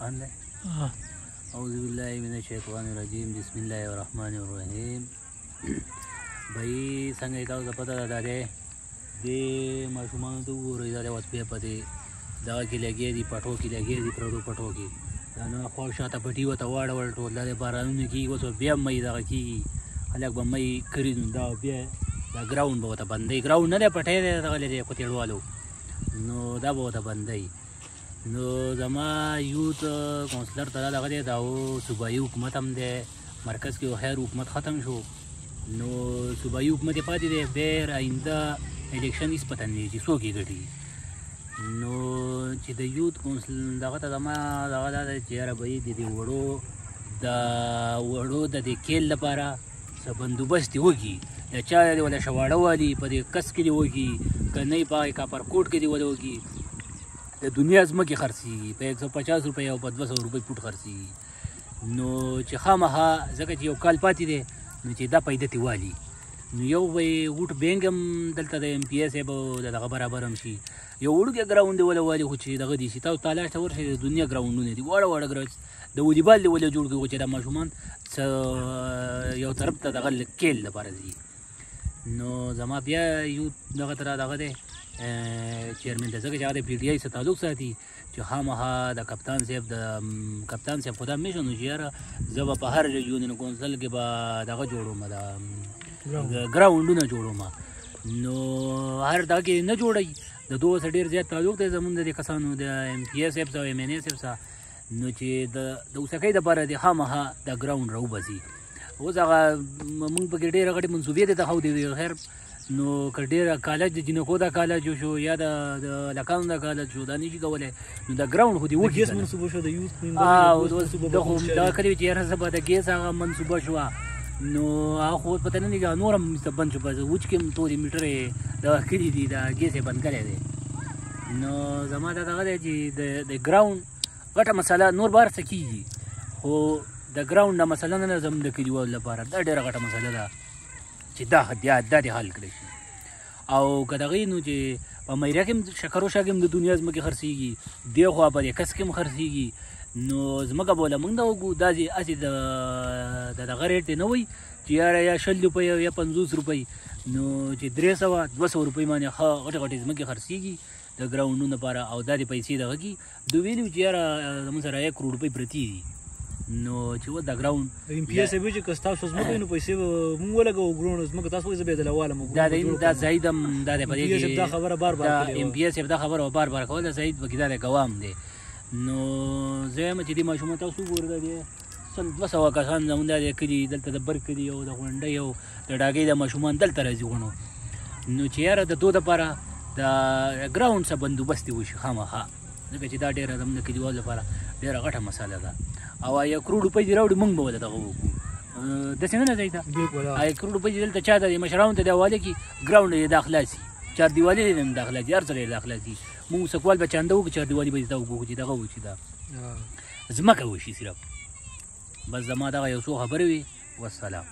عنده اعوذ بالله من الشیطان الرجیم بسم الله الرحمن الرحیم. بھائی څنګه تاسو ته پته ده دی ماشومانو ته وګورئ دا د وسپې پتې دغه کې لګیا دي پټو کې لګیا دي پردو پټو کې دا نه خوا شاته پټي ورته واړول ټول دا د بارانونو کېږي اوس بیا مۍ دغه کېږي خلک به مۍ کړي نو دا بیا دا ګراونډ به ورته بندوي. ګراونډ نه دی پټی دی دغه لري کوتېړوالو نو دا به ورته بندوي. نو زما یوت کونسلر ته دغه دی دا صوبایي حکومت هم دی مرکز کې خیر حکومت ختم شو نو صوبایي حکومت یې پاتې دی بیر آینده الیکشن هېڅ پته نه دی چې څوک یې ګټي. نو چې د یوت کونسل دغه ته زما دغه دا دی چې یاره بهي د دې وړو د دې کیل لپاره څه بندوبست یې وکړي یا چا دی ولا شواړه والي په دې کس کې دې وکړي که نه یې په کاپرکوټ کې دې ولا وکړي. د دنیا ځمکې خرڅېږي په 150 روپۍ او په 200 روپۍ فوټ خرڅېږي نو چې خامخا ځکه چې یو کال پاتې دی نو چې دا پیدا ترې والي نو یو به یې ووټ بینک هم دلته د ایم پي اے صاحب د دغه برابر هم شي یو وړوکی ګراونډ دی وله والي خو چې دغه دي شي تاسو تالاش ته ورشئ د دنیا ګراونډونه دي واړه واړه د والیبال دی ولې جوړ کړي چې دا ماشومان یو طرف ته دغه کیل لپاره ځي. نو زما بیا یو دغه ته دغه دی چیرمن ته ځکه چې هغه د پي ټي آی سره تعلق ساتي چې خامخا د کپتان صاحب خو دا میشن و چې یاره زه به په هر یونین کونسل کې به دغه جوړوم د ګراونډونه جوړوم نو هر دغه کې نه جوړوي د دوه سره ډېر زیات تعلق دی زمونږ د دې کسانو د ایم پي اے صاحب سره ایم این اے صاحب سره نو چې د اوسکۍ دپاره د خامخا د ګراونډ راوباسي. اوس هغه مونږ پکې ډېره غټې منصوبې دي تخو دی خیر نو که ډېره کالج د جینکو دا کالج شو یا د لکانو دا کالج شو دا نشي کولی نو د ګراونډ خو دې وکړي منصوبه شو د یوز خو دا کړي چې یاره زه به د ګیس هغه منصوبه شوه نو هغه خو پته نه لګي نور هم بند شو په وچ کې هم تورې میټرې دغه کړي دي دا ګیس یې بند کړی دی. نو زما دا دغه دی چې د ګراونډ غټه مسله نور بار څه کېږي خو د ګراونډ دا مسله نه زموږ د کلیوالو لپاره دا ډېره غټه مسله ده چې دا دې حل کړی شي. او که دغه نو چې په میریا کې هم شکروشا کې هم د دنیا ځمکې خرڅېږي دې خوا په دې کس کې هم خرڅېږي نو ځمکه به وله موږ نه وکړو دا هسې د دغه ریټ دی نه وایي چې یاره یا 20 روپۍ یا 50 روپۍ نو چې 300-200 روپۍ باندې ښه غټې غټې ځمکې خرڅېږي د ګراونډونو لپاره او دا دې پیسې دغه کي دوی ویلي چې یاره زموږ سره 1 کروڑ روپۍ پرتې دي نو چې و دا ګراونډ ایم پي اے صاحب چې که ستاسو ځمکه وي نو پیسې به موږ ولګوو ګراونډ ځمکه تاسو وایي زه بېدله والم دا زاهد هم دا دی په دې کې دا خبره بار بار ایم پي اے صاحب دا خبره بار بار کوله زاهد پکې دا دی ګوام دی. نو زه یم چې دې ماشومان تاسو وګورئ دا دی 200 کسان زموږ دا دی کلي دلته د بر کلي او د غونډۍ او د ډاګۍ د ماشومان دلته راځي غونو نو چې یاره د دو دپاره د ګراونډ څه بندوبست وشي خامخا ځکه چې دا ډېره زموږ د کلیوالو لپاره ډېره غټه مسله ده. او 1 کروڑ روپۍ دې راوړي موږ به ورته دغه وکړو داسې نه ځای ته 1 کروڑ روپۍ دلته چا ته مشرانو ته د حوالې کړي ګراونډ یې داخله شي چاردیوالي دې هم داخله شي هر څه یې داخله شي موږ سکوال به چانده وکړو چاردیوالي به یې دا وکړو چې دغه وشي دا ځمکه وشي صرف بس زما دغه یو څو خبرې وي والسلام.